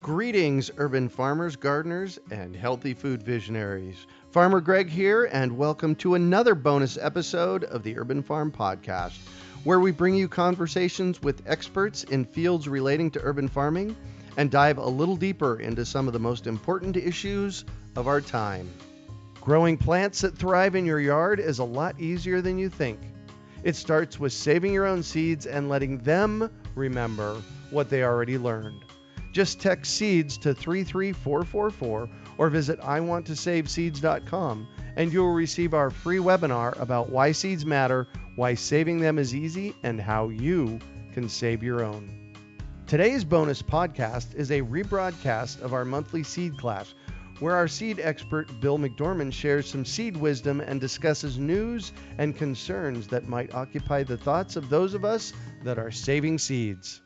Greetings, urban farmers, gardeners, and healthy food visionaries. Farmer Greg here, and welcome to another bonus episode of the Urban Farm Podcast, where we bring you conversations with experts in fields relating to urban farming and dive a little deeper into some of the most important issues of our time. Growing plants that thrive in your yard is a lot easier than you think. It starts with saving your own seeds and letting them remember what they already learned. Just text SEEDS to 33444 or visit iwanttosaveseeds.com and you'll receive our free webinar about why seeds matter, why saving them is easy, and how you can save your own. Today's bonus podcast is a rebroadcast of our monthly seed class, where our seed expert Bill McDorman shares some seed wisdom and discusses news and concerns that might occupy the thoughts of those of us that are saving seeds.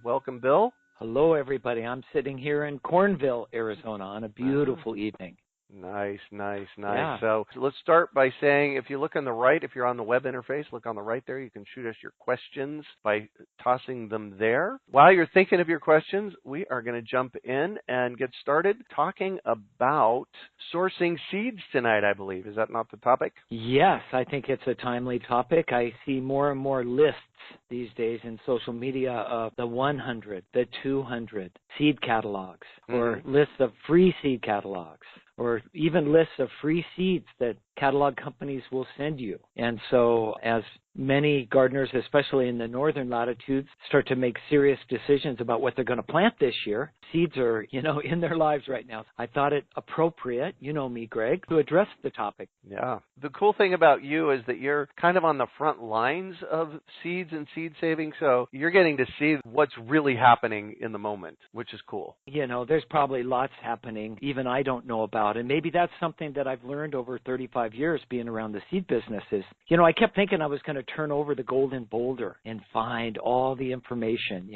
Welcome, Bill. Hello, everybody. I'm sitting here in Cornville, Arizona on a beautiful evening. Nice. Yeah. So let's start by saying, if you look on the right, if you're on the web interface, look on the right there. You can shoot us your questions by tossing them there. While you're thinking of your questions, we are going to jump in and get started talking about sourcing seeds tonight, I believe. Is that not the topic? Yes, I think it's a timely topic. I see more and more lists these days in social media of the 100, the 200 seed catalogs, or lists of free seed catalogs, or even lists of free seeds that catalog companies will send you. And so as many gardeners, especially in the northern latitudes, start to make serious decisions about what they're going to plant this year, seeds are, in their lives right now. I thought it appropriate, you know me, Greg, to address the topic. Yeah. The cool thing about you is that you're kind of on the front lines of seeds and seed saving, so you're getting to see what's really happening in the moment, which is cool. There's probably lots happening even I don't know about, and maybe that's something that I've learned over 35 years being around the seed businesses. I kept thinking I was going to turn over the golden boulder and find all the information,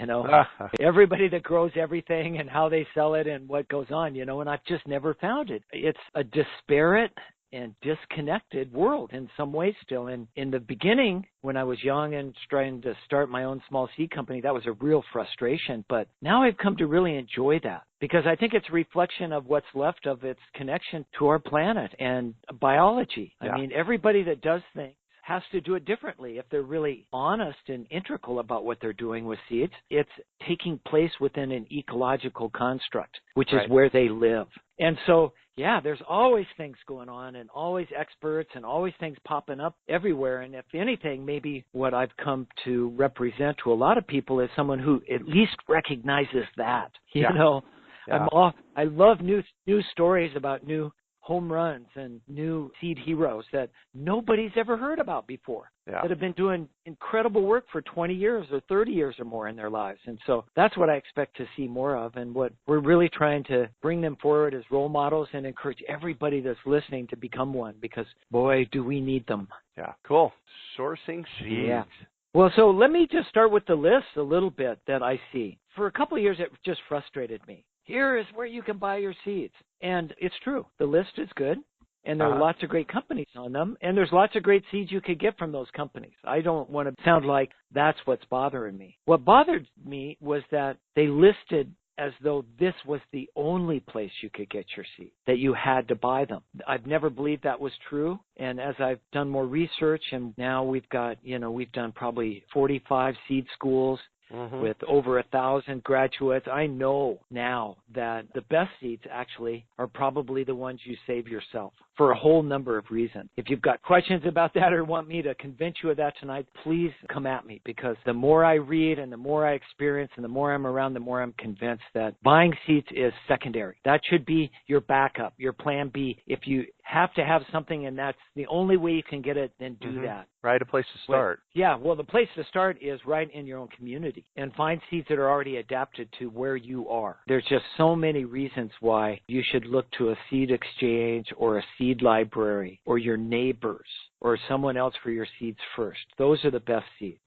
everybody that grows everything and how they sell it and what goes on, and I've just never found it. It's a disparate and disconnected world in some ways still. And in the beginning, when I was young and trying to start my own small seed company, that was a real frustration. But now I've come to really enjoy that, because I think it's a reflection of what's left of its connection to our planet and biology. Yeah. I mean, everybody that does things has to do it differently. If they're really honest and integral about what they're doing with seeds, it's taking place within an ecological construct, which is where they live. And so, there's always things going on and always experts and always things popping up everywhere. And if anything, maybe what I've come to represent to a lot of people is someone who at least recognizes that. I love new stories about new home runs and new seed heroes that nobody's ever heard about before, that have been doing incredible work for 20 years or 30 years or more in their lives. And so that's what I expect to see more of, and what we're really trying to bring them forward as role models and encourage everybody that's listening to become one, because boy, do we need them. Yeah, cool. Sourcing seeds. Yeah. Well, so let me just start with the list a little bit that I see. For a couple of years, it just frustrated me. Here is where you can buy your seeds. And it's true. The list is good, and there are lots of great companies on them, and there's lots of great seeds you could get from those companies. I don't want to sound like that's what's bothering me. What bothered me was that they listed as though this was the only place you could get your seed, that you had to buy them. I've never believed that was true. And as I've done more research, and now we've done probably 45 seed schools, with over 1,000 graduates, I know now that the best seeds actually are probably the ones you save yourself, for a whole number of reasons. If you've got questions about that or want me to convince you of that tonight, please come at me, because the more I read and the more I experience and the more I'm around, the more I'm convinced that buying seeds is secondary. That should be your backup, your plan B. If you have to have something and that's the only way you can get it, then do that. Right, a place to start. Well, the place to start is right in your own community, and find seeds that are already adapted to where you are. There's just so many reasons why you should look to a seed exchange or a seed library or your neighbors or someone else for your seeds first. Those are the best seeds.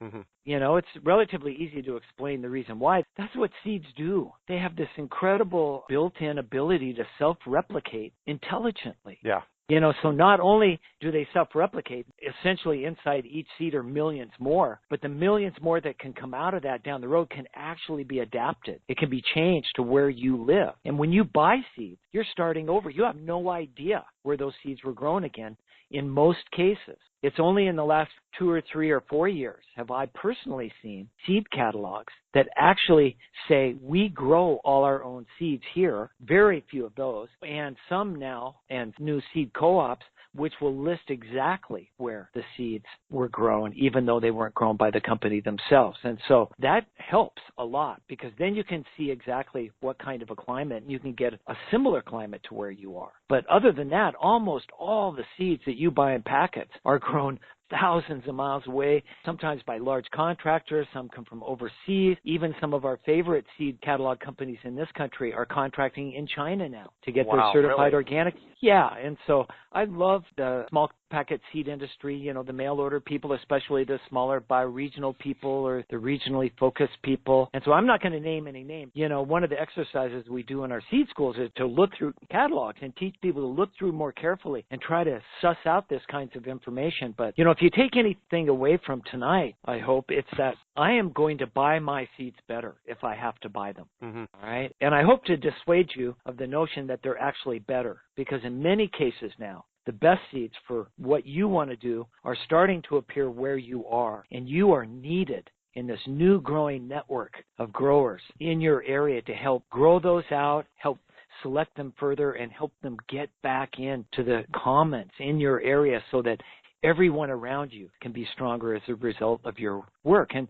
It's relatively easy to explain the reason why. That's what seeds do. They have this incredible built-in ability to self-replicate intelligently. Yeah. So not only do they self-replicate, essentially inside each seed are millions more, but the millions more that can come out of that down the road can actually be adapted. It can be changed to where you live. And when you buy seeds, you're starting over. You have no idea where those seeds were grown again in most cases. It's only in the last 2 or 3 or 4 years have I personally seen seed catalogs that actually say we grow all our own seeds here, very few of those, and some now, and new seed co-ops, which will list exactly where the seeds were grown, even though they weren't grown by the company themselves. And so that helps a lot, because then you can see exactly what kind of a climate, and you can get a similar climate to where you are. But other than that, almost all the seeds that you buy in packets are grown thousands of miles away, sometimes by large contractors. Some come from overseas. Even some of our favorite seed catalog companies in this country are contracting in China now to get their certified organic. Yeah, and so I love the small packet seed industry, the mail order people, especially the smaller bioregional people or the regionally focused people. And so I'm not going to name any names. One of the exercises we do in our seed schools is to look through catalogs and teach people to look through more carefully and try to suss out this kinds of information. But, if you take anything away from tonight, I hope it's that I am going to buy my seeds better if I have to buy them. Mm-hmm. All right. And I hope to dissuade you of the notion that they're actually better, because in many cases now, the best seeds for what you want to do are starting to appear where you are, and you are needed in this new growing network of growers in your area to help grow those out, help select them further, and help them get back into the commons in your area so that everyone around you can be stronger as a result of your work. And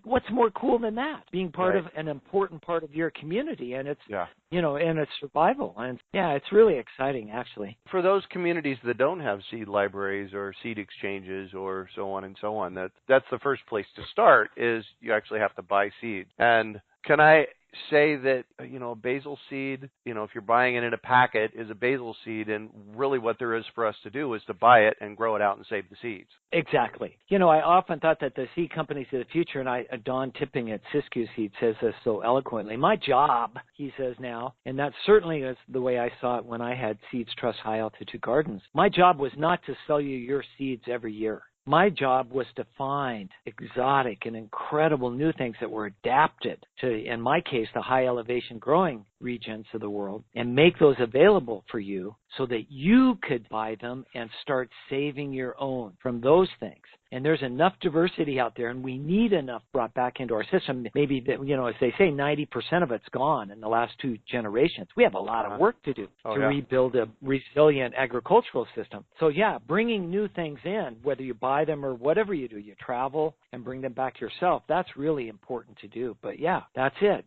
what's more cool than that? Being part of an important part of your community, and it's, and it's survival. And it's really exciting, actually. For those communities that don't have seed libraries or seed exchanges or so on and so on, that's the first place to start, is you actually have to buy seed. And can I say that, a basil seed, if you're buying it in a packet, is a basil seed, and really what there is for us to do is to buy it and grow it out and save the seeds. Exactly. I often thought that the seed companies of the future, and Don Tipping at Siskiyou Seed says this so eloquently, my job, he says now, and that certainly is the way I saw it when I had Seeds Trust High Altitude Gardens, my job was not to sell you your seeds every year. My job was to find exotic and incredible new things that were adapted to, in my case, the high elevation growing regions of the world, and make those available for you so that you could buy them and start saving your own from those things. And there's enough diversity out there, and we need enough brought back into our system. Maybe, that, as they say, 90% of it's gone in the last 2 generations. We have a lot of work to do to rebuild a resilient agricultural system. So, bringing new things in, whether you buy them or whatever you do, you travel and bring them back yourself, that's really important to do. But, that's it.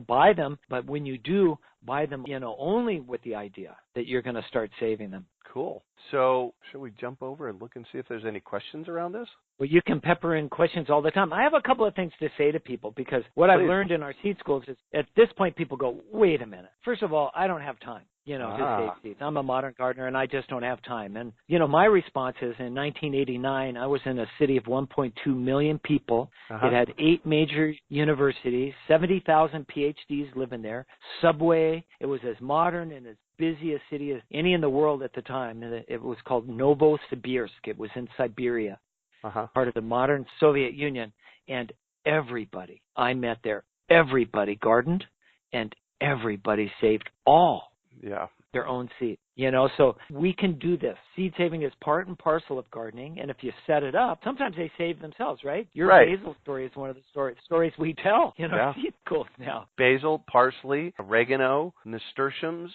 Buy them. But when you do, buy them, only with the idea that you're going to start saving them. Cool. So should we jump over and look and see if there's any questions around this? Well, you can pepper in questions all the time. I have a couple of things to say to people, because what I've learned in our seed schools is at this point people go, wait a minute. First of all, I don't have time. To save seeds. I'm a modern gardener, and I just don't have time. And, my response is, in 1989, I was in a city of 1.2 million people. It had 8 major universities, 70,000 PhDs living there, subway. It was as modern and as busy a city as any in the world at the time. It was called Novosibirsk. It was in Siberia, part of the modern Soviet Union. And everybody I met there, everybody gardened, and everybody saved all their own seed. So we can do this. Seed saving is part and parcel of gardening, and if you set it up, sometimes they save themselves, right? Your basil story is one of the stories we tell, seed schools now. Basil, parsley, oregano, nasturtiums,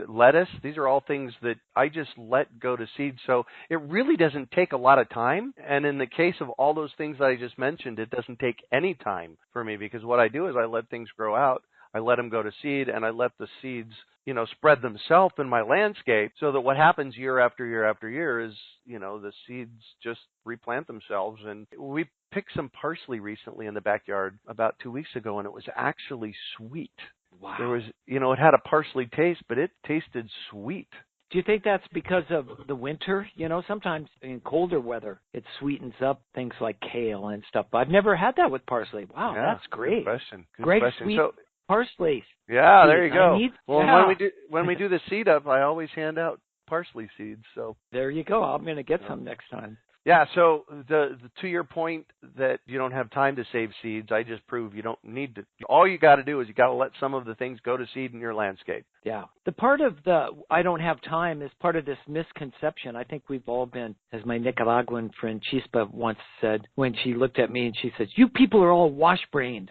lettuce, these are all things that I just let go to seed. So it really doesn't take a lot of time. And in the case of all those things that I just mentioned, it doesn't take any time for me, because what I do is I let things grow out. I let them go to seed, and I let the seeds, spread themselves in my landscape, so that what happens year after year after year is, the seeds just replant themselves. And we picked some parsley recently in the backyard about 2 weeks ago, and it was actually sweet. Wow. There was, it had a parsley taste, but it tasted sweet. Do you think that's because of the winter? Sometimes in colder weather, it sweetens up things like kale and stuff. But I've never had that with parsley. Wow, that's great. Good question. Great question. Sweet parsley. Yeah, there you go. When we do the seed up, I always hand out parsley seeds. So there you go. I'm going to get some next time. Yeah, so the to your point that you don't have time to save seeds, I just prove you don't need to. All you got to do is you got to let some of the things go to seed in your landscape. Yeah. The part of the I don't have time is part of this misconception. I think we've all been, as my Nicaraguan friend Chispa once said when she looked at me and she says, "You people are all wash-brained."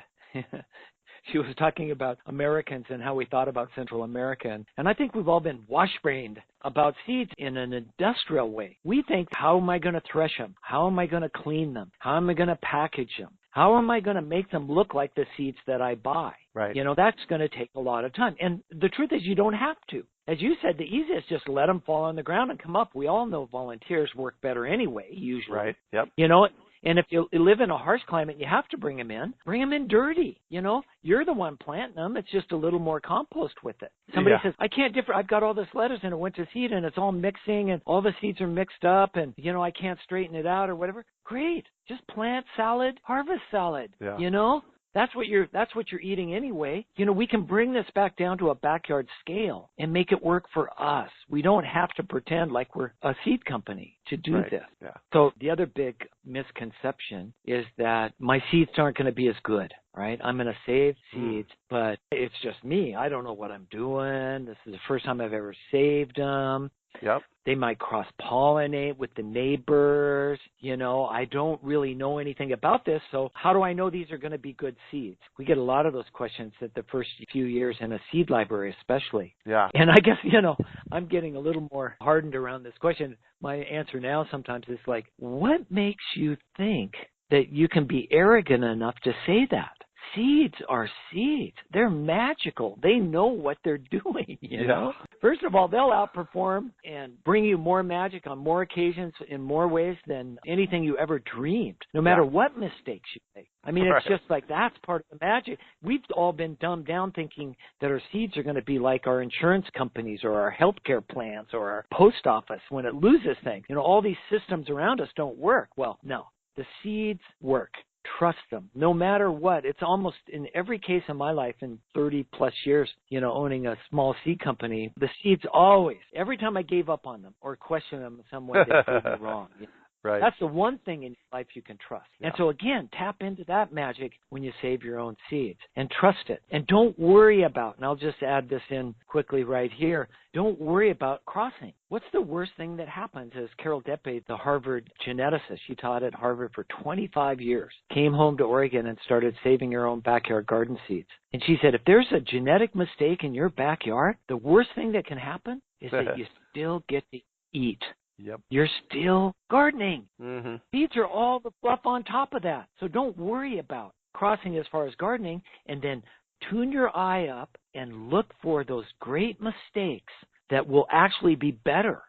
She was talking about Americans and how we thought about Central America. And I think we've all been wash-brained about seeds in an industrial way. We think, how am I going to thresh them? How am I going to clean them? How am I going to package them? How am I going to make them look like the seeds that I buy? Right. You know, that's going to take a lot of time. And the truth is you don't have to. As you said, the easiest is just let them fall on the ground and come up. We all know volunteers work better anyway, usually. Right. Yep. You know, and if you live in a harsh climate, you have to bring them in dirty. You know, you're the one planting them. It's just a little more compost with it. Somebody says, I can't differ. I've got all this lettuce and it went to seed and it's all mixing and all the seeds are mixed up and, you know, I can't straighten it out or whatever. Great. Just plant salad, harvest salad. Yeah. You know, that's what you're eating anyway. You know, we can bring this back down to a backyard scale and make it work for us. We don't have to pretend like we're a seed company to do this. Yeah. So the other big misconception is that my seeds aren't going to be as good, right? I'm going to save seeds, but it's just me. I don't know what I'm doing. This is the first time I've ever saved them. Yep. They might cross-pollinate with the neighbors. You know, I don't really know anything about this, so how do I know these are going to be good seeds? We get a lot of those questions at the first few years in a seed library especially. Yeah. And I guess, you know, I'm getting a little more hardened around this question. My answer now sometimes is like, what makes you think that you can be arrogant enough to say that? Seeds are seeds. They're magical. They know what they're doing, you know? First of all, they'll outperform and bring you more magic on more occasions in more ways than anything you ever dreamed, no matter what mistakes you make. I mean, it's just like that's part of the magic. We've all been dumbed down thinking that our seeds are going to be like our insurance companies or our healthcare plans or our post office when it loses things. You know, all these systems around us don't work. Well, no, the seeds work. Trust them, no matter what. It's almost in every case in my life in 30 plus years, you know, owning a small seed company, the seeds always, every time I gave up on them or questioned them in some way, they proved me wrong. You know? Right. That's the one thing in life you can trust. Yeah. And so again, tap into that magic when you save your own seeds and trust it. And don't worry about, and I'll just add this in quickly right here, don't worry about crossing. What's the worst thing that happens? As Carol Deppe, the Harvard geneticist, she taught at Harvard for 25 years, came home to Oregon and started saving her own backyard garden seeds. And she said, if there's a genetic mistake in your backyard, the worst thing that can happen is that you still get to eat. Yep. You're still gardening. Mm-hmm. Seeds are all the fluff on top of that. So don't worry about crossing as far as gardening, and then tune your eye up and look for those great mistakes that will actually be better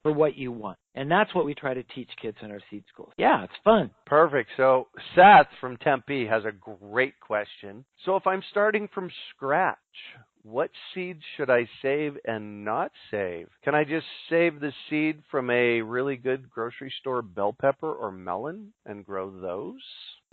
for what you want. And that's what we try to teach kids in our seed schools. Yeah, it's fun. Perfect. So Seth from Tempe has a great question. So if I'm starting from scratch, what seeds should I save and not save? Can I just save the seed from a really good grocery store bell pepper or melon and grow those?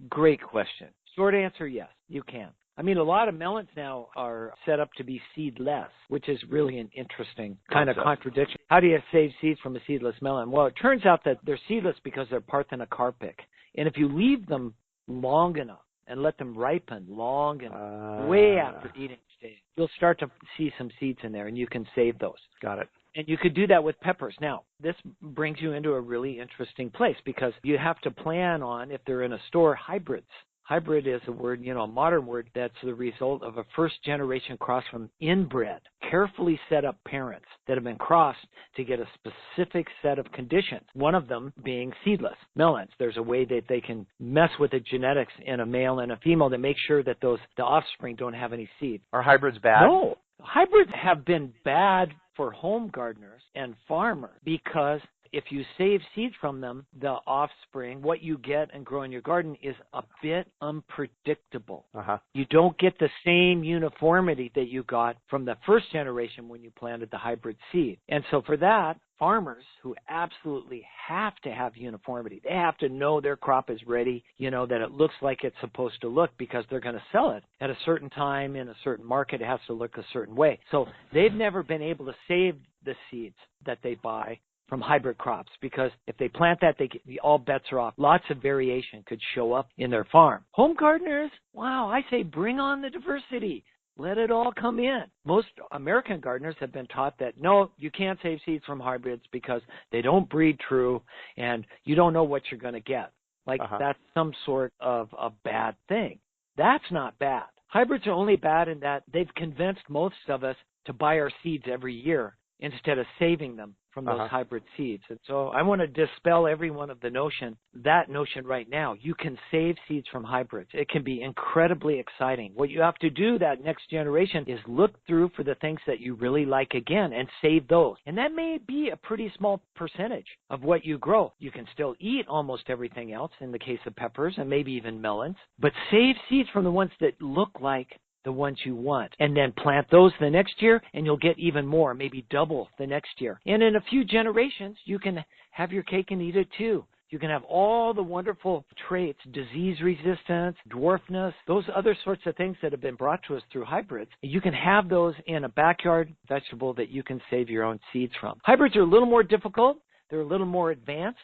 Great question. Short answer, yes, you can. I mean, a lot of melons now are set up to be seedless, which is really an interesting kind of contradiction. How do you save seeds from a seedless melon? Well, it turns out that they're seedless because they're parthenocarpic. And if you leave them long enough and let them ripen long enough, way after eating stage, you'll start to see some seeds in there, and you can save those. Got it. And you could do that with peppers. Now, this brings you into a really interesting place because you have to plan on, if they're in a store, hybrids. Hybrid is a word, you know, a modern word that's the result of a first-generation cross from inbred, carefully set up parents that have been crossed to get a specific set of conditions, one of them being seedless melons. There's a way that they can mess with the genetics in a male and a female to make sure that the offspring don't have any seed. Are hybrids bad? No. Hybrids have been bad for home gardeners and farmers because if you save seeds from them, the offspring, what you get and grow in your garden is a bit unpredictable. You don't get the same uniformity that you got from the first generation when you planted the hybrid seed. And so for that, farmers who absolutely have to have uniformity, they have to know their crop is ready, that it looks like it's supposed to look because they're going to sell it at a certain time in a certain market. It has to look a certain way. So they've never been able to save the seeds that they buy from hybrid crops, because if they plant that, all bets are off. Lots of variation could show up in their farm. Home gardeners, wow, I say bring on the diversity. Let it all come in. Most American gardeners have been taught that, no, you can't save seeds from hybrids because they don't breed true and you don't know what you're going to get. Like that's some sort of a bad thing. That's not bad. Hybrids are only bad in that they've convinced most of us to buy our seeds every year instead of saving them from those hybrid seeds. And so I want to dispel every one of that notion right now. You can save seeds from hybrids. It can be incredibly exciting. What you have to do that next generation is look through for the things that you really like again and save those. And that may be a pretty small percentage of what you grow. You can still eat almost everything else in the case of peppers and maybe even melons, but save seeds from the ones that look like the ones you want, and then plant those the next year, and you'll get even more, maybe double the next year. And in a few generations, you can have your cake and eat it too. You can have all the wonderful traits, disease resistance, dwarfness, those other sorts of things that have been brought to us through hybrids. You can have those in a backyard vegetable that you can save your own seeds from. Hybrids are a little more difficult. They're a little more advanced.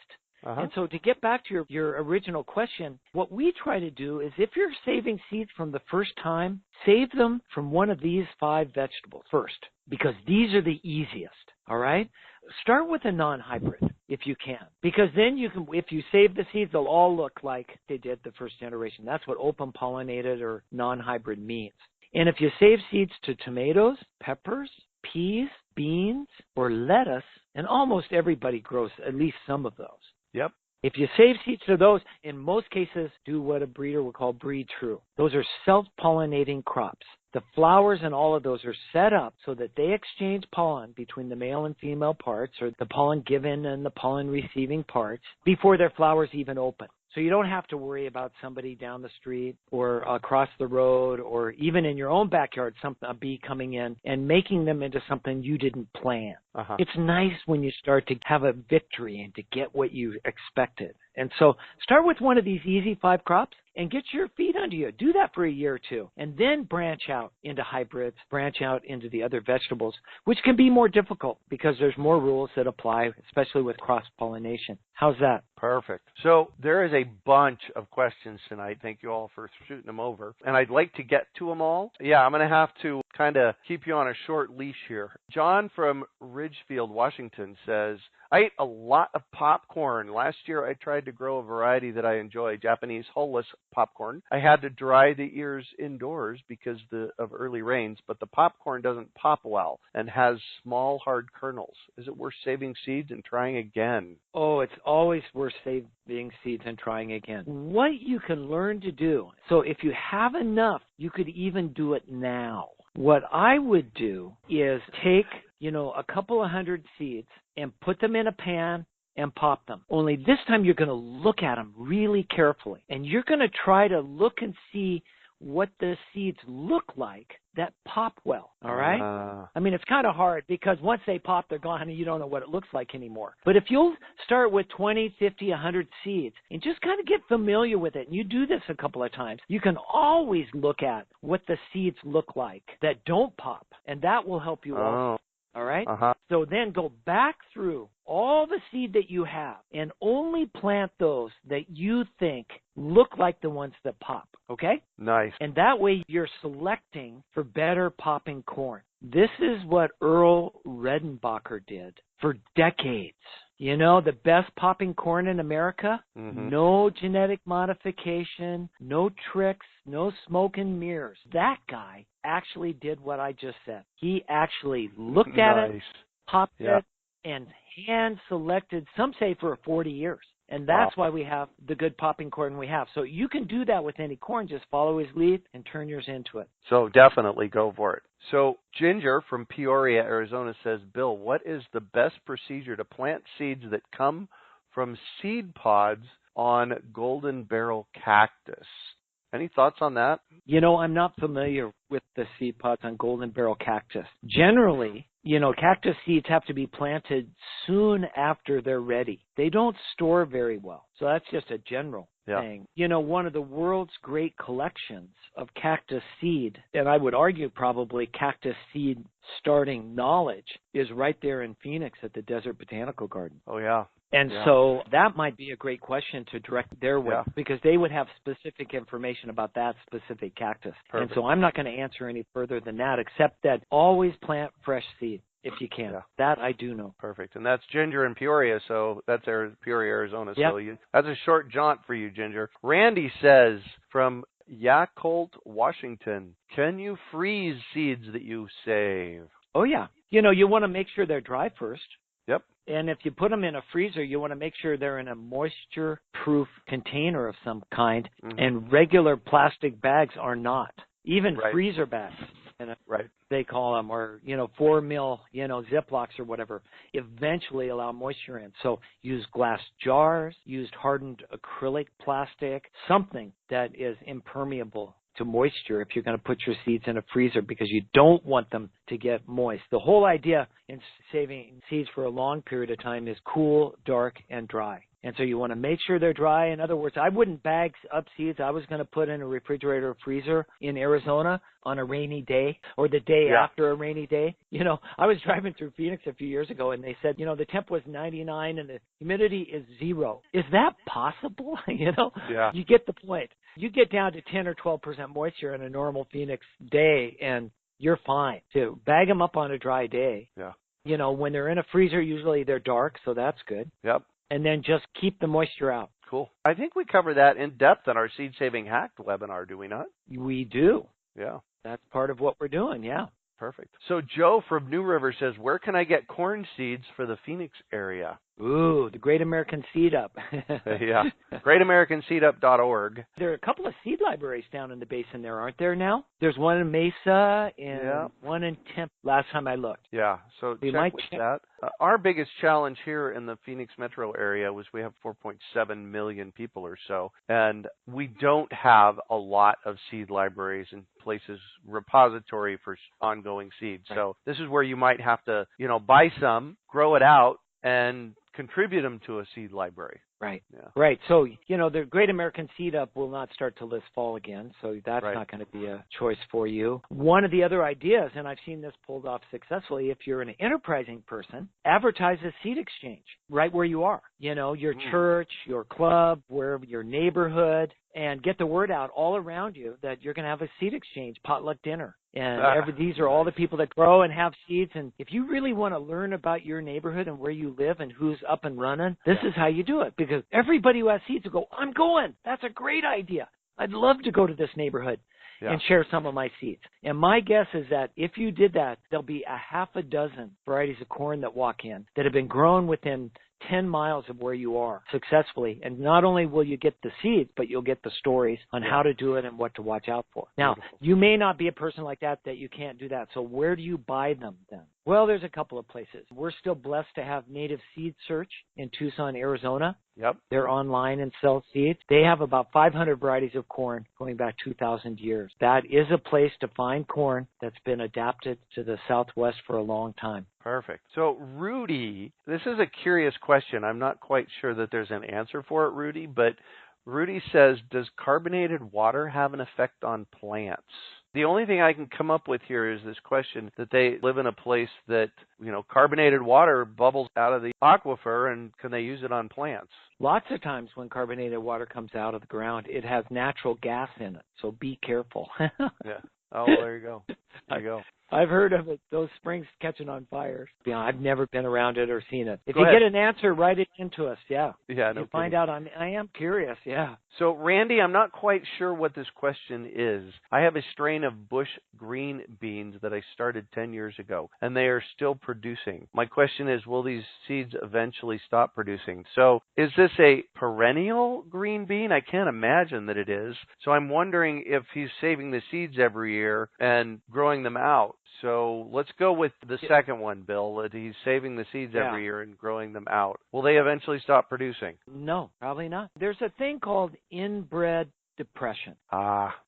And so to get back to your original question, what we try to do is if you're saving seeds from the first time, save them from one of these 5 vegetables first, because these are the easiest, all right? Start with a non-hybrid if you can, because then you can, if you save the seeds, they'll all look like they did the first generation. That's what open pollinated or non-hybrid means. And if you save seeds to tomatoes, peppers, peas, beans, or lettuce, and almost everybody grows at least some of those. Yep. If you save seeds to those, in most cases, do what a breeder would call breed true. Those are self-pollinating crops. The flowers and all of those are set up so that they exchange pollen between the male and female parts, or the pollen given and the pollen receiving parts, before their flowers even open. So you don't have to worry about somebody down the street or across the road or even in your own backyard, a bee coming in and making them into something you didn't plan. It's nice when you start to have a victory and to get what you expected. And so start with one of these easy 5 crops and get your feet under you. Do that for a year or two, and then branch out into hybrids, branch out into the other vegetables, which can be more difficult because there's more rules that apply, especially with cross-pollination. How's that? Perfect. So there is a bunch of questions tonight. Thank you all for shooting them over. And I'd like to get to them all. Yeah, I'm going to have to kind of keep you on a short leash here. John from Ridgefield, Washington says, I ate a lot of popcorn. Last year I tried to grow a variety that I enjoy, Japanese hull-less popcorn. I had to dry the ears indoors because of early rains, but the popcorn doesn't pop well and has small, hard kernels. Is it worth saving seeds and trying again? Oh, it's always worth saving seeds and trying again. What you can learn to do, so if you have enough, you could even do it now. What I would do is take, a couple of 100 seeds and put them in a pan and pop them. Only this time you're going to look at them really carefully, and you're going to try to look and see what the seeds look like that pop well, all right? I mean, it's kind of hard because once they pop, they're gone and you don't know what it looks like anymore. But if you'll start with 20, 50, 100 seeds and just kind of get familiar with it, and you do this a couple of times, you can always look at what the seeds look like that don't pop, and that will help you also. All right? So then go back through all the seed that you have and only plant those that you think look like the ones that pop, okay? Nice. And that way you're selecting for better popping corn. This is what Earl Redenbacher did for decades. The best popping corn in America, no genetic modification, no tricks, no smoke and mirrors. That guy actually did what I just said. He actually looked at it, popped it, and hand-selected, some say for 40 years. And that's why we have the good popping corn we have. So you can do that with any corn. Just follow his lead and turn yours into it. So definitely go for it. So Ginger from Peoria, Arizona says, Bill, what is the best procedure to plant seeds that come from seed pods on golden barrel cactus? Any thoughts on that? I'm not familiar with the seed pods on golden barrel cactus. Generally, cactus seeds have to be planted soon after they're ready. They don't store very well. So that's just a general thing. One of the world's great collections of cactus seed, and I would argue probably cactus seed starting knowledge, is right there in Phoenix at the Desert Botanical Garden. Oh, yeah. And so that might be a great question to direct their way because they would have specific information about that specific cactus. Perfect. And so I'm not going to answer any further than that, except that always plant fresh seed if you can. Yeah. That I do know. Perfect. And that's Ginger in Peoria, so that's Peoria, Arizona. Yep. So that's a short jaunt for you, Ginger. Randy says from Yakult, Washington, can you freeze seeds that you save? Oh, yeah. You want to make sure they're dry first. Yep. And if you put them in a freezer, you want to make sure they're in a moisture-proof container of some kind. Mm-hmm. And regular plastic bags are not. Even freezer bags, they call them, or 4 mil, Ziplocs or whatever, eventually allow moisture in. So use glass jars, use hardened acrylic plastic, something that is impermeable to moisture if you're going to put your seeds in a freezer, because you don't want them to get moist. The whole idea in saving seeds for a long period of time is cool, dark, and dry. And so you want to make sure they're dry. In other words, I wouldn't bag up seeds I was going to put in a refrigerator or freezer in Arizona on a rainy day or the day after a rainy day. I was driving through Phoenix a few years ago and they said, the temp was 99 and the humidity is 0. Is that possible? You get the point. You get down to 10 or 12% moisture in a normal Phoenix day and you're fine. To bag them up on a dry day. Yeah. When they're in a freezer, usually they're dark, so that's good. Yep. And then just keep the moisture out. Cool. I think we cover that in depth in our Seed Saving Hacked webinar, do we not? We do. Yeah. That's part of what we're doing, yeah. Perfect. So Joe from New River says, where can I get corn seeds for the Phoenix area? Ooh, the Great American Seed Up. Yeah. GreatAmericanSeedUp.org. There are a couple of seed libraries down in the basin there, aren't there now? There's one in Mesa and one in Tempe last time I looked. Yeah, so check with that. Our biggest challenge here in the Phoenix metro area was we have 4.7 million people or so, and we don't have a lot of seed libraries and places, repository for ongoing seeds. Right. So this is where you might have to, buy some, grow it out, and contribute them to a seed library. Right. Yeah. Right. So, the Great American Seed Up will not start till this fall again, so that's not going to be a choice for you. One of the other ideas, and I've seen this pulled off successfully, if you're an enterprising person, advertise a seed exchange right where you are. Your church, your club, wherever, your neighborhood, and get the word out all around you that you're going to have a seed exchange, potluck dinner. And these are all the people that grow and have seeds. And if you really want to learn about your neighborhood and where you live and who's up and running, this is how you do it. Because everybody who has seeds will go, I'm going. That's a great idea. I'd love to go to this neighborhood and share some of my seeds. And my guess is that if you did that, there'll be a half a dozen varieties of corn that walk in that have been grown within 10 miles of where you are successfully. And not only will you get the seeds, but you'll get the stories on how to do it and what to watch out for. Now, you may not be a person like that you can't do that. So where do you buy them then? Well, there's a couple of places. We're still blessed to have Native Seed Search in Tucson, Arizona. Yep. They're online and sell seeds. They have about 500 varieties of corn going back 2,000 years. That is a place to find corn that's been adapted to the Southwest for a long time. Perfect. So, Rudy, this is a curious question. I'm not quite sure that there's an answer for it, Rudy, but Rudy says, does carbonated water have an effect on plants? The only thing I can come up with here is this question that they live in a place that, carbonated water bubbles out of the aquifer, and can they use it on plants? Lots of times when carbonated water comes out of the ground, it has natural gas in it, so be careful. Yeah. Oh, well, there you go. There you go. I've heard of it, those springs catching on fire. I've never been around it or seen it. If Go you ahead. get an answer, write it into us, Yeah, no you find out. I am curious, So, Randy, I'm not quite sure what this question is. I have a strain of bush green beans that I started 10 years ago, and they are still producing. My question is, will these seeds eventually stop producing? So, is this a perennial green bean? I can't imagine that it is. So I'm wondering if he's saving the seeds every year and growing them out. So let's go with the second one, Bill, that he's saving the seeds every year and growing them out. Will they eventually stop producing? No, probably not. There's a thing called inbred depression.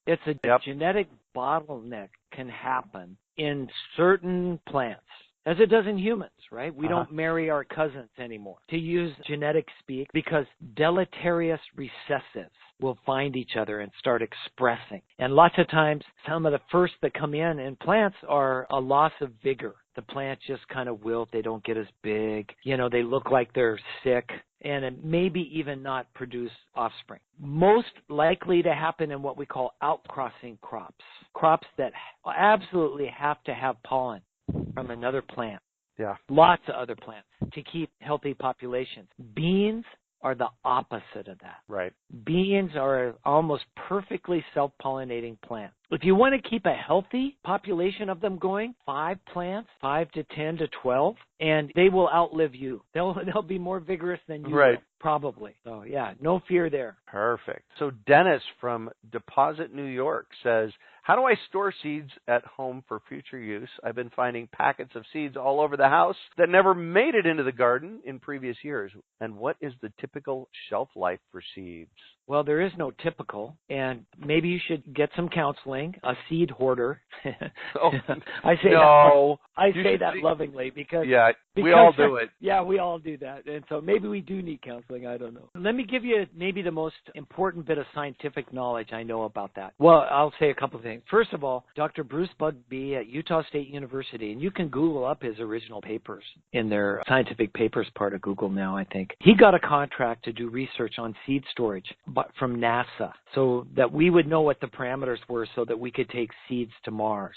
It's a genetic bottleneck can happen in certain plants, as it does in humans, right? We don't marry our cousins anymore, to use genetic speak, because deleterious recessives will find each other and start expressing. And lots of times, some of the first that come in plants are a loss of vigor. The plants just kind of wilt. They don't get as big. They look like they're sick, and it maybe even not produce offspring. Most likely to happen in what we call outcrossing crops, crops that absolutely have to have pollen from another plant. Yeah. Lots of other plants to keep healthy populations. Beans are the opposite of that. Right. Beans are almost perfectly self-pollinating plants. If you want to keep a healthy population of them going, 5 plants, 5 to 10 to 12, and they will outlive you. They'll be more vigorous than you will, probably. So, yeah, no fear there. Perfect. So Dennis from Deposit, New York says, how do I store seeds at home for future use? I've been finding packets of seeds all over the house that never made it into the garden in previous years. And what is the typical shelf life for seeds? Well, there is no typical, and maybe you should get some counseling, a seed hoarder. I say that lovingly because we all do it. Yeah, we all do that. And so maybe we do need counseling. I don't know. Let me give you maybe the most important bit of scientific knowledge I know about that. Well, I'll say a couple of things. First of all, Dr. Bruce Bugbee at Utah State University, and you can Google up his original papers in their scientific papers part of Google now, I think. He got a contract to do research on seed storage from NASA so that we would know what the parameters were so that we could take seeds to Mars.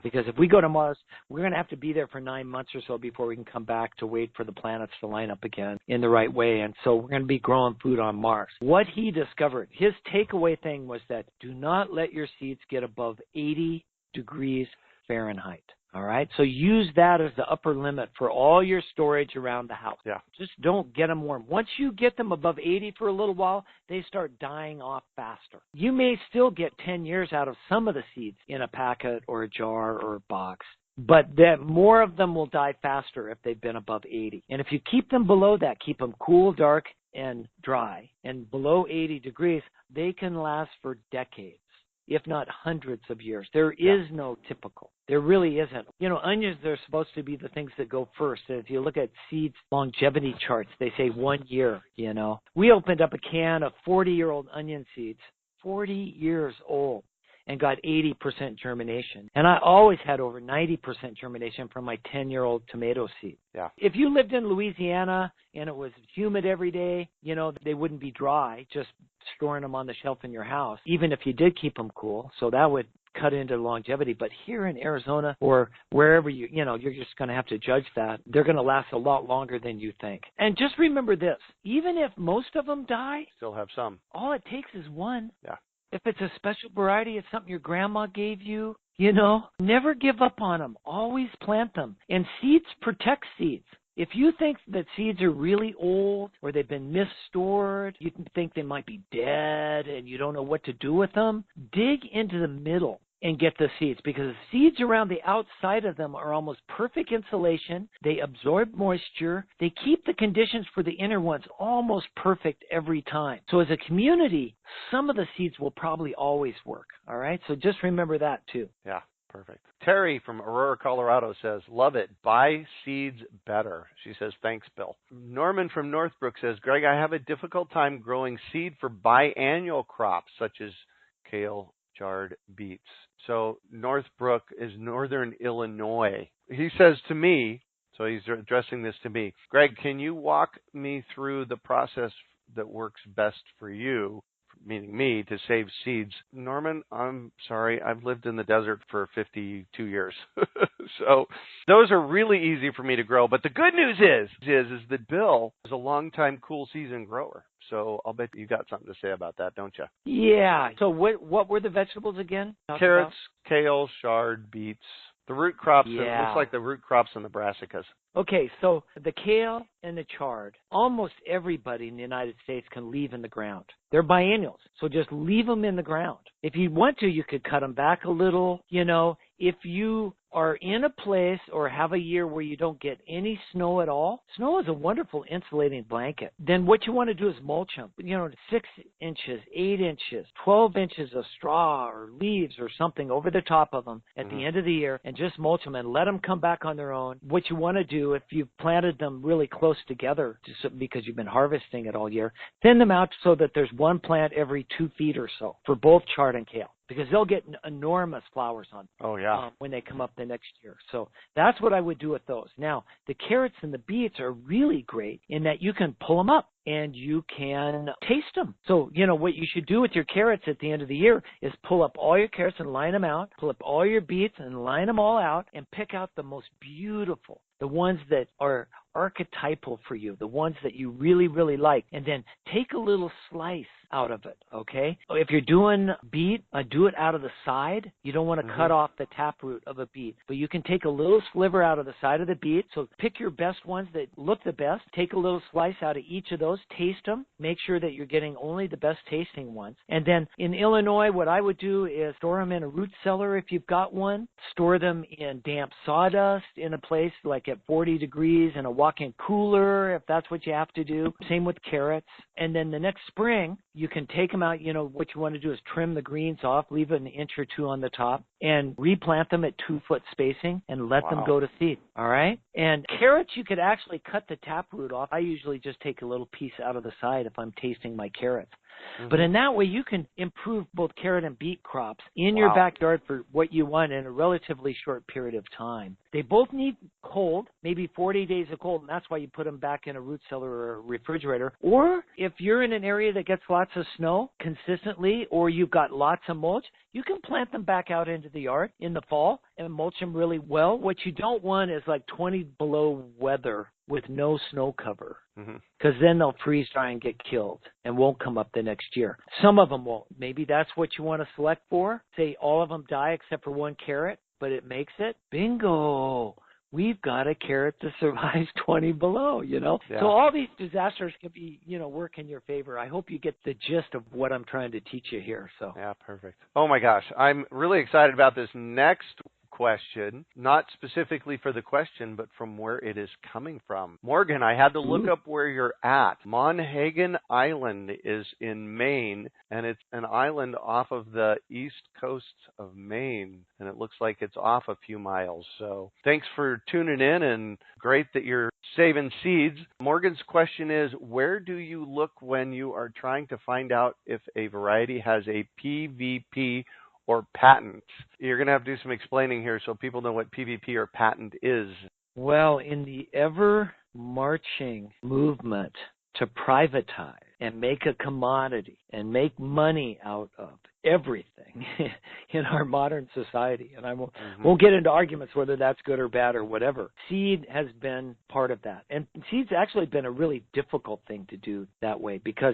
Because if we go to Mars, we're going to have to be there for 9 months or so before we can come back to wait for the planets to line up again in the right way. And so we're going to be growing food on Mars. What he discovered, his takeaway thing was that do not let your seeds get above 80 degrees Fahrenheit. All right. So use that as the upper limit for all your storage around the house. Yeah. Just don't get them warm. Once you get them above 80 for a little while, they start dying off faster. You may still get 10 years out of some of the seeds in a packet or a jar or a box, but more of them will die faster if they've been above 80. And if you keep them below that, keep them cool, dark, and dry, and below 80 degrees, they can last for decades, if not hundreds of years. There is no typical. There really isn't. Onions are supposed to be the things that go first. And if you look at seeds longevity charts, they say 1 year, We opened up a can of 40-year-old onion seeds, 40 years old, and got 80% germination. And I always had over 90% germination from my 10-year-old tomato seed. Yeah. If you lived in Louisiana and it was humid every day, they wouldn't be dry, just storing them on the shelf in your house, even if you did keep them cool. So that would cut into longevity. But here in Arizona or wherever you're just going to have to judge that. They're going to last a lot longer than you think. And just remember this, even if most of them die, still have some. All it takes is one. Yeah. If it's a special variety, it's something your grandma gave you, never give up on them. Always plant them. And seeds protect seeds. If you think that seeds are really old or they've been misstored, you think they might be dead and you don't know what to do with them, dig into the middle and get the seeds, because the seeds around the outside of them are almost perfect insulation. They absorb moisture. They keep the conditions for the inner ones almost perfect every time. So as a community, some of the seeds will probably always work. All right. So just remember that too. Yeah. Perfect. Terry from Aurora, Colorado says, love it. Buy seeds better. She says, thanks, Bill. Norman from Northbrook says, Greg, I have a difficult time growing seed for biannual crops such as kale, chard, beets. So Northbrook is northern Illinois. He says to me, so he's addressing this to me, Greg, can you walk me through the process that works best for you, meaning me, to save seeds? Norman, I'm sorry, I've lived in the desert for 52 years. So those are really easy for me to grow. But the good news is that Bill is a longtime cool season grower. So I'll bet you got something to say about that, don't you? Yeah. So what were the vegetables again? Carrots, kale, chard, beets. The root crops, it looks like the root crops and the brassicas. Okay, so the kale and the chard, almost everybody in the United States can leave in the ground. They're biennials. So just leave them in the ground. If you want to, you could cut them back a little. If you are in a place or have a year where you don't get any snow at all, snow is a wonderful insulating blanket. Then what you want to do is mulch them. 6 inches, 8 inches, 12 inches of straw or leaves or something over the top of them at the end of the year, and just mulch them and let them come back on their own. What you want to do, if you've planted them really close together because you've been harvesting it all year, thin them out so that there's one plant every 2 feet or so for both chard and kale, because they'll get enormous flowers on when they come up the next year. So that's what I would do with those. Now, the carrots and the beets are really great in that you can pull them up and you can taste them. So, what you should do with your carrots at the end of the year is pull up all your carrots and line them out, pull up all your beets and line them all out, and pick out the most beautiful, the ones that are archetypal for you, the ones that you really, really like, and then take a little slice out of it, okay? If you're doing beet, do it out of the side. You don't want to cut off the taproot of a beet, but you can take a little sliver out of the side of the beet. So pick your best ones that look the best, take a little slice out of each of those, taste them, make sure that you're getting only the best tasting ones. And then in Illinois, what I would do is store them in a root cellar if you've got one, store them in damp sawdust in a place like at 40 degrees in a walk-in cooler if that's what you have to do. Same with carrots. And then the next spring, you can take them out. What you want to do is trim the greens off, leave an inch or two on the top, and replant them at 2-foot spacing and let them go to seed. All right? And carrots, you could actually cut the taproot off. I usually just take a little piece out of the side if I'm tasting my carrots. But in that way, you can improve both carrot and beet crops in your backyard for what you want in a relatively short period of time. They both need cold, maybe 40 days of cold, and that's why you put them back in a root cellar or a refrigerator. Or if you're in an area that gets lots of snow consistently, or you've got lots of mulch, you can plant them back out into the yard in the fall and mulch them really well. What you don't want is like 20 below weather with no snow cover, because then they'll freeze dry and get killed and won't come up the next year. Some of them won't. Maybe that's what you want to select for. Say all of them die except for one carrot, but it makes it. Bingo! We've got a carrot that survives 20 below, Yeah. So all these disasters can be, work in your favor. I hope you get the gist of what I'm trying to teach you here. So yeah, perfect. Oh my gosh, I'm really excited about this next question, not specifically for the question, but from where it is coming from. Morgan, I had to look up where you're at. Monhegan Island is in Maine, and it's an island off of the east coast of Maine, and it looks like it's off a few miles. So thanks for tuning in, and great that you're saving seeds. Morgan's question is, where do you look when you are trying to find out if a variety has a PVP or patent? You're going to have to do some explaining here so people know what PVP or patent is. Well, in the ever-marching movement to privatize and make a commodity and make money out of everything in our modern society, and I won't get into arguments whether that's good or bad or whatever. Seed has been part of that. And seed's actually been a really difficult thing to do that way because,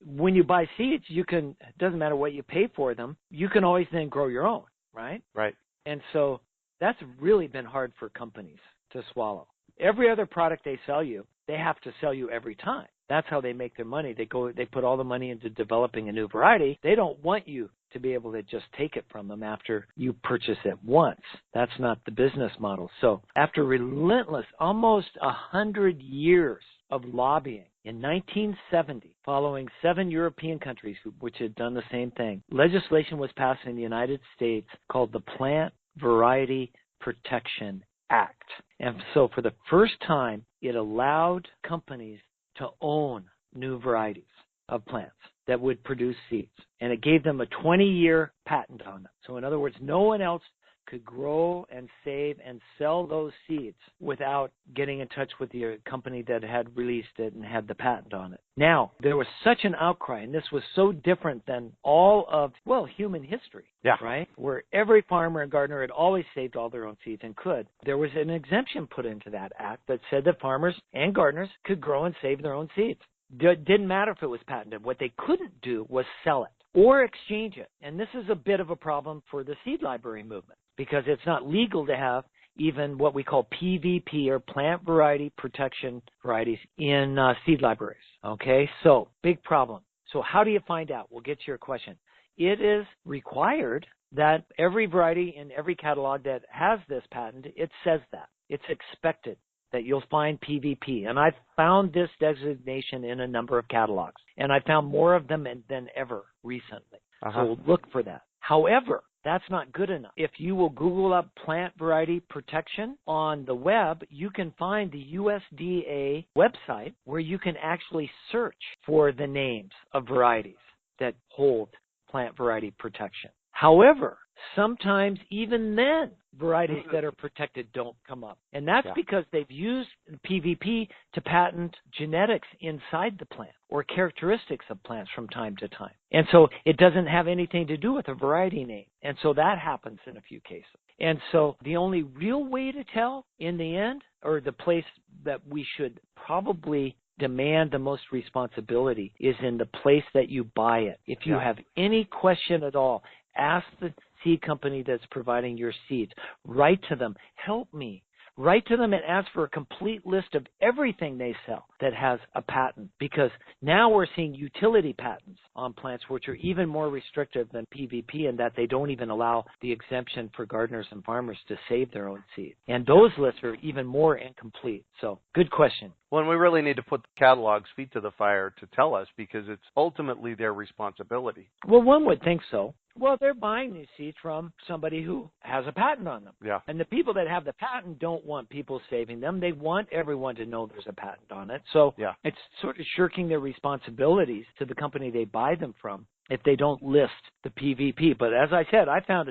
when you buy seeds, it doesn't matter what you pay for them, you can always then grow your own, right? Right. And so that's really been hard for companies to swallow. Every other product they sell you, they have to sell you every time. That's how they make their money. They put all the money into developing a new variety. They don't want you to be able to just take it from them after you purchase it once. That's not the business model. So after relentless, almost 100 years of lobbying, in 1970, following 7 European countries which had done the same thing, legislation was passed in the United States called the Plant Variety Protection Act. And so for the first time, it allowed companies to own new varieties of plants that would produce seeds. And it gave them a 20-year patent on them. So in other words, no one else could grow and save and sell those seeds without getting in touch with the company that had released it and had the patent on it. Now, there was such an outcry, and this was so different than all of, human history, right? Where every farmer and gardener had always saved all their own seeds and could. There was an exemption put into that act that said that farmers and gardeners could grow and save their own seeds. It didn't matter if it was patented. What they couldn't do was sell it or exchange it. And this is a bit of a problem for the seed library movement because it's not legal to have even what we call PVP or plant variety protection varieties in seed libraries. Okay, so big problem. So how do you find out? We'll get to your question. It is required that every variety in every catalog that has this patent, it says that. It's expected that you'll find PVP. And I've found this designation in a number of catalogs. And I found more of them than ever recently. So look for that. However, that's not good enough. If you will Google up plant variety protection on the web, you can find the USDA website where you can actually search for the names of varieties that hold plant variety protection. However, sometimes even then, varieties that are protected don't come up. And that's because they've used PVP to patent genetics inside the plant or characteristics of plants from time to time. And so it doesn't have anything to do with a variety name. And so that happens in a few cases. And so the only real way to tell in the end, or the place that we should probably demand the most responsibility, is in the place that you buy it. If you have any question at all, ask the seed company that's providing your seeds. Write to them. Help me. Write to them and ask for a complete list of everything they sell that has a patent, because now we're seeing utility patents on plants which are even more restrictive than PVP in that they don't even allow the exemption for gardeners and farmers to save their own seed. And those lists are even more incomplete. So good question. Well, and we really need to put the catalog's feet to the fire to tell us, because it's ultimately their responsibility. Well, one would think so. Well, they're buying these seeds from somebody who has a patent on them. Yeah. And the people that have the patent don't want people saving them. They want everyone to know there's a patent on it. So it's sort of shirking their responsibilities to the company they buy them from if they don't list the PVP. But as I said, I found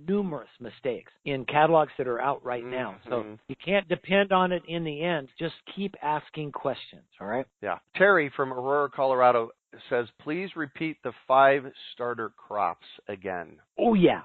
numerous mistakes in catalogs that are out right now. So you can't depend on it in the end. Just keep asking questions, all right? Yeah. Terry from Aurora, Colorado says, please repeat the 5 starter crops again. Oh, yeah.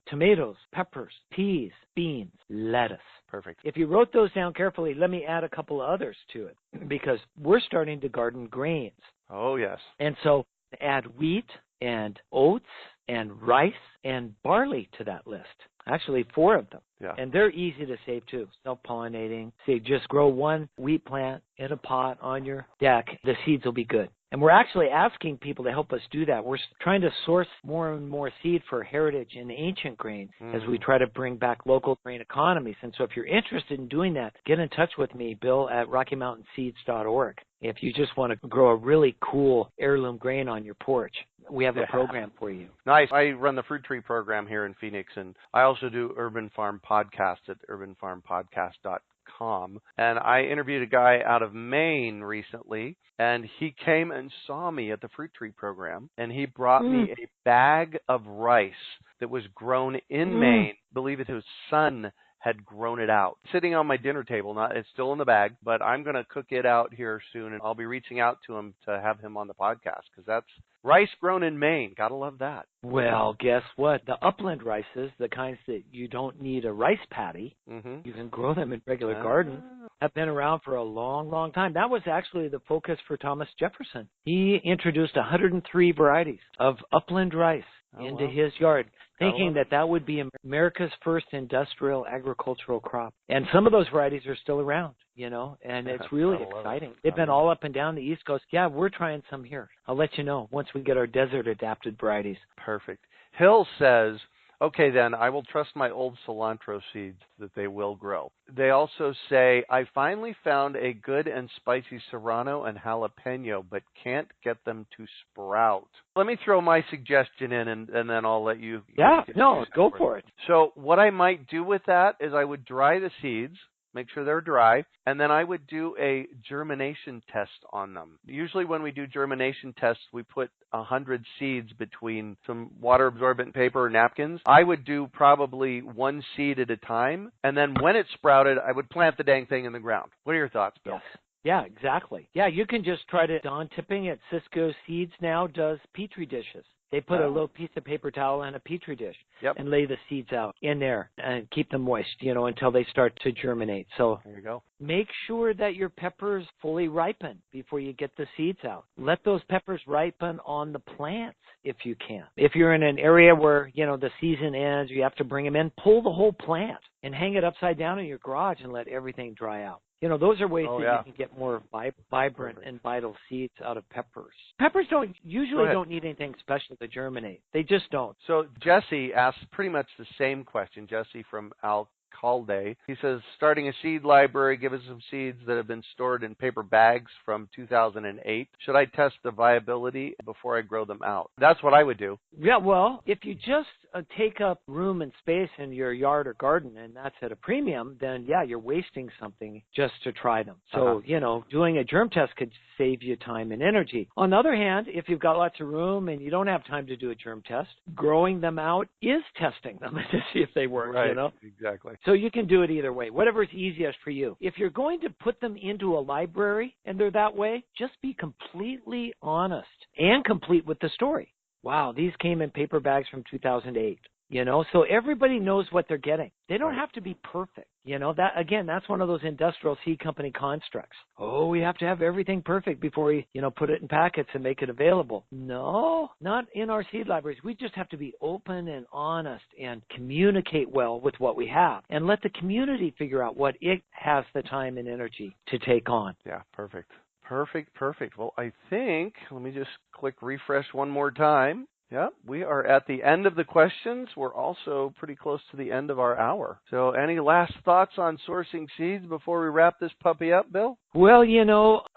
Tomatoes, peppers, peas, beans, lettuce. Perfect. If you wrote those down carefully, let me add a couple of others to it, because we're starting to garden grains. Oh, yes. And so add wheat and oats and rice and barley to that list. Actually, 4 of them. Yeah. And they're easy to save, too. Self-pollinating. So you just grow one wheat plant in a pot on your deck. The seeds will be good. And we're actually asking people to help us do that. We're trying to source more and more seed for heritage and ancient grains as we try to bring back local grain economies. And so if you're interested in doing that, get in touch with me, Bill, at RockyMountainSeeds.org. If you just want to grow a really cool heirloom grain on your porch, we have a program for you. Nice. I run the fruit tree program here in Phoenix, and I also do Urban Farm Podcast at urbanfarmpodcast.com. And I interviewed a guy out of Maine recently, and he came and saw me at the fruit tree program, and he brought me a bag of rice that was grown in Maine. Believe it, his son had grown it out. Sitting on my dinner table, it's still in the bag, but I'm going to cook it out here soon, and I'll be reaching out to him to have him on the podcast, because that's rice grown in Maine. Gotta love that. Well, guess what? The upland rices, the kinds that you don't need a rice paddy, you can grow them in regular gardens, have been around for a long, long time. That was actually the focus for Thomas Jefferson. He introduced 103 varieties of upland rice into his yard, thinking that would be America's first industrial agricultural crop. And some of those varieties are still around, and it's really exciting. They've been all up and down the East Coast. Yeah, we're trying some here. I'll let you know once we get our desert-adapted varieties. Perfect. Hill says, okay, then, I will trust my old cilantro seeds that they will grow. They also say, I finally found a good and spicy serrano and jalapeno, but can't get them to sprout. Let me throw my suggestion in, and then I'll let you. Go for it. So what I might do with that is I would dry the seeds, make sure they're dry, and then I would do a germination test on them. Usually when we do germination tests, we put 100 seeds between some water-absorbent paper or napkins. I would do probably 1 seed at a time, and then when it sprouted, I would plant the dang thing in the ground. What are your thoughts, Bill? Yes. Yeah, exactly. Yeah, you can just try to, Don Tipping at Cisco Seeds now does Petri dishes. They put a little piece of paper towel in a Petri dish and lay the seeds out in there and keep them moist, until they start to germinate. So there you go. Make sure that your peppers fully ripen before you get the seeds out. Let those peppers ripen on the plants if you can. If you're in an area where, the season ends, you have to bring them in, pull the whole plant and hang it upside down in your garage and let everything dry out. Those are ways that yeah. you can get more vibrant Perfect. and vital seeds out of peppers. Peppers don't need anything special to germinate. They just don't. So Jesse asked pretty much the same question. Jesse from Alcalde. He says, starting a seed library, give us some seeds that have been stored in paper bags from 2008. Should I test the viability before I grow them out? That's what I would do. Yeah, well, if you just take up room and space in your yard or garden, and that's at a premium, then yeah, you're wasting something just to try them. So, doing a germ test could save you time and energy. On the other hand, if you've got lots of room and you don't have time to do a germ test, growing them out is testing them to see if they work, Right, exactly. So you can do it either way, whatever's easiest for you. If you're going to put them into a library and they're that way, just be completely honest and complete with the story. Wow, these came in paper bags from 2008. So everybody knows what they're getting. They don't have to be perfect. That's one of those industrial seed company constructs. Oh, we have to have everything perfect before we, put it in packets and make it available. No, not in our seed libraries. We just have to be open and honest and communicate well with what we have and let the community figure out what it has the time and energy to take on. Yeah, perfect. Perfect. Well, I think, let me just click refresh one more time. Yeah, we are at the end of the questions. We're also pretty close to the end of our hour. So any last thoughts on sourcing seeds before we wrap this puppy up, Bill? Well,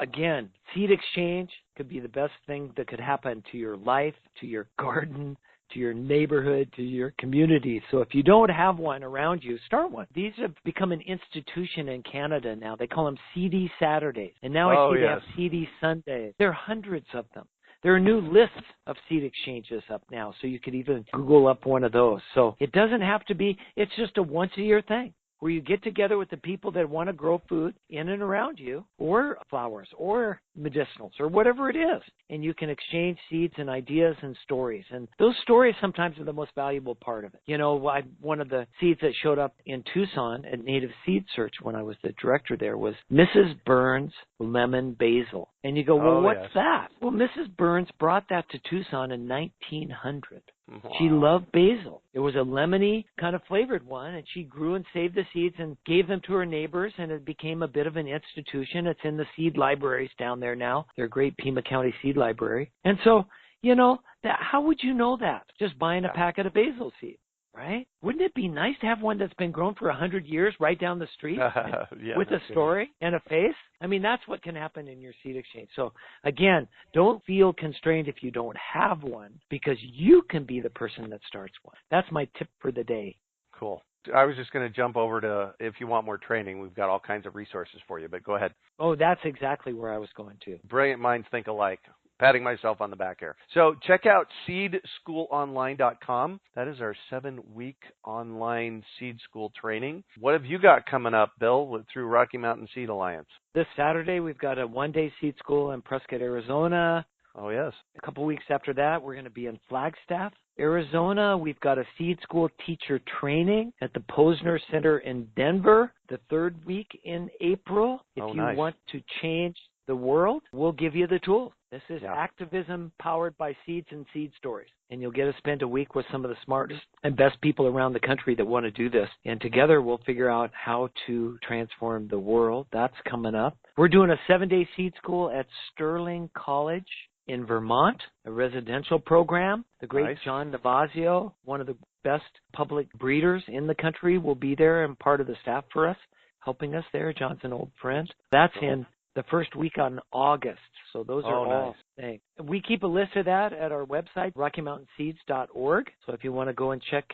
again, seed exchange could be the best thing that could happen to your life, to your garden, to your neighborhood, to your community. So if you don't have one around you, start one. These have become an institution in Canada now. They call them CD Saturdays. And now I see they have CD Sundays. There are hundreds of them. There are new lists of seed exchanges up now, so you could even Google up one of those. So it doesn't have to be, it's just a once-a-year thing where you get together with the people that want to grow food in and around you, or flowers, or medicinals, or whatever it is. And you can exchange seeds and ideas and stories. And those stories sometimes are the most valuable part of it. One of the seeds that showed up in Tucson at Native Seed Search when I was the director there was Mrs. Burns Lemon Basil. And you go, well, what's that? Well, Mrs. Burns brought that to Tucson in 1900. Wow. She loved basil. It was a lemony kind of flavored one, and she grew and saved the seeds and gave them to her neighbors, and it became a bit of an institution. It's in the seed libraries down there now. They're a great Pima County seed library. And so, how would you know that? Just buying a packet of basil seed. Right? Wouldn't it be nice to have one that's been grown for 100 years right down the street with a story and a face? I mean, that's what can happen in your seed exchange. So, again, don't feel constrained if you don't have one, because you can be the person that starts one. That's my tip for the day. Cool. I was just going to jump over to, if you want more training, we've got all kinds of resources for you, but go ahead. Oh, that's exactly where I was going to. Brilliant minds think alike. Patting myself on the back here. So check out seedschoolonline.com. That is our 7-week online seed school training. What have you got coming up, Bill, through Rocky Mountain Seed Alliance? This Saturday, we've got a one-day seed school in Prescott, Arizona. Oh, yes. A couple weeks after that, we're going to be in Flagstaff, Arizona. We've got a seed school teacher training at the Posner Center in Denver the third week in April. If you want to change the world, we'll give you the tools. This is activism powered by seeds and seed stories. And you'll get to spend a week with some of the smartest and best people around the country that want to do this. And together we'll figure out how to transform the world. That's coming up. We're doing a 7-day seed school at Sterling College in Vermont, a residential program. The great John Navazio, one of the best public breeders in the country, will be there and part of the staff for us, helping us there. John's an old friend. That's in the first week on August. So those are all things. We keep a list of that at our website, RockyMountainSeeds.org. So if you want to go and check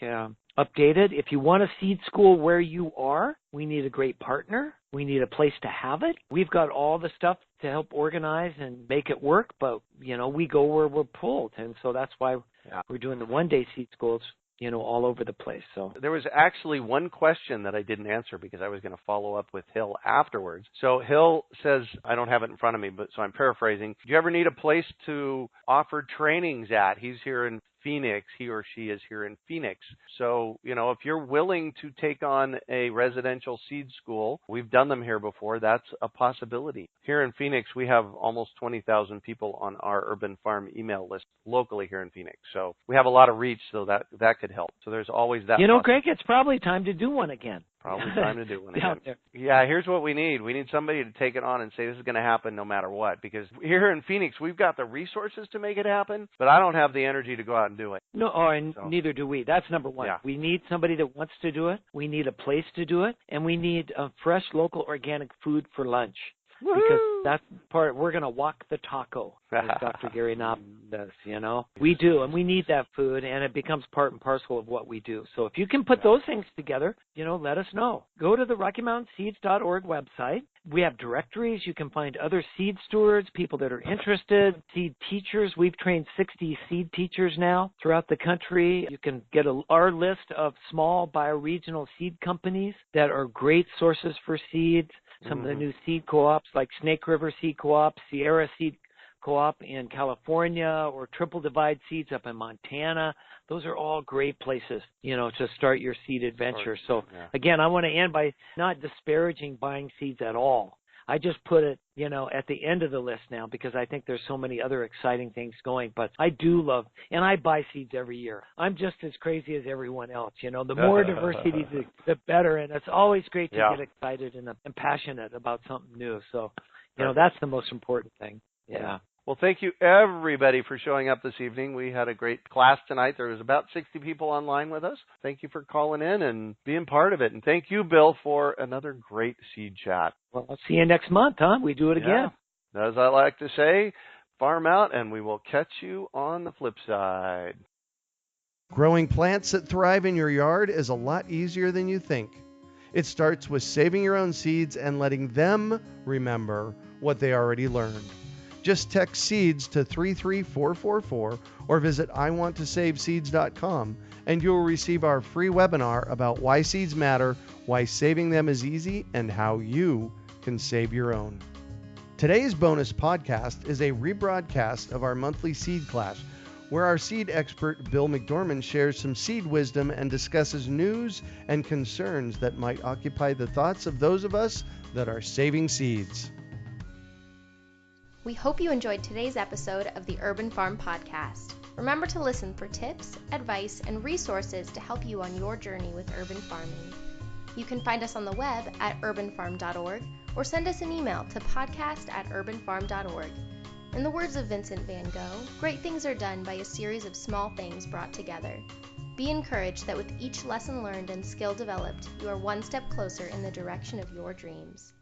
updated. If you want a seed school where you are, we need a great partner. We need a place to have it. We've got all the stuff to help organize and make it work, but, we go where we're pulled. And so that's why we're doing the one-day seed schools, all over the place. So there was actually one question that I didn't answer because I was going to follow up with Hill afterwards. So Hill says, I don't have it in front of me, but so I'm paraphrasing. Do you ever need a place to offer trainings at? He's here in Phoenix. He or she is here in Phoenix. So, if you're willing to take on a residential seed school, we've done them here before. That's a possibility. Here in Phoenix, we have almost 20,000 people on our Urban Farm email list locally here in Phoenix. So we have a lot of reach, so that could help. So there's always that. Greg, it's probably time to do one again. Probably time to do one Down again. there. Yeah, here's what we need. We need somebody to take it on and say this is going to happen no matter what. Because here in Phoenix, we've got the resources to make it happen, but I don't have the energy to go out and do it. No, and neither do we. That's number one. Yeah. We need somebody that wants to do it. We need a place to do it. And we need fresh, local, organic food for lunch. Woo-hoo! Because that's part, we're going to walk the taco, as Dr. Gary Knopp does, We do, and we need that food, and it becomes part and parcel of what we do. So if you can put those things together, let us know. Go to the RockyMountainSeeds.org website. We have directories. You can find other seed stewards, people that are interested, seed teachers. We've trained 60 seed teachers now throughout the country. You can get our list of small bioregional seed companies that are great sources for seeds. Some of the new seed co-ops like Snake River Seed Co-op, Sierra Seed Co-op in California, or Triple Divide Seeds up in Montana. Those are all great places, to start your seed adventure. So, again, I want to end by not disparaging buying seeds at all. I just put it, at the end of the list now because I think there's so many other exciting things going. But I do love, and I buy seeds every year. I'm just as crazy as everyone else. The more diversity, the better. And it's always great to get excited and passionate about something new. So, that's the most important thing. Yeah. Well, thank you, everybody, for showing up this evening. We had a great class tonight. There was about 60 people online with us. Thank you for calling in and being part of it. And thank you, Bill, for another great seed chat. Well, I'll see you next month, huh? We do it again. As I like to say, farm out, and we will catch you on the flip side. Growing plants that thrive in your yard is a lot easier than you think. It starts with saving your own seeds and letting them remember what they already learned. Just text SEEDS to 33444 or visit iwanttosaveseeds.com and you'll receive our free webinar about why seeds matter, why saving them is easy, and how you can save your own. Today's bonus podcast is a rebroadcast of our monthly seed class, where our seed expert Bill McDorman shares some seed wisdom and discusses news and concerns that might occupy the thoughts of those of us that are saving seeds. We hope you enjoyed today's episode of the Urban Farm Podcast. Remember to listen for tips, advice, and resources to help you on your journey with urban farming. You can find us on the web at urbanfarm.org or send us an email to podcast@urbanfarm.org. In the words of Vincent van Gogh, great things are done by a series of small things brought together. Be encouraged that with each lesson learned and skill developed, you are one step closer in the direction of your dreams.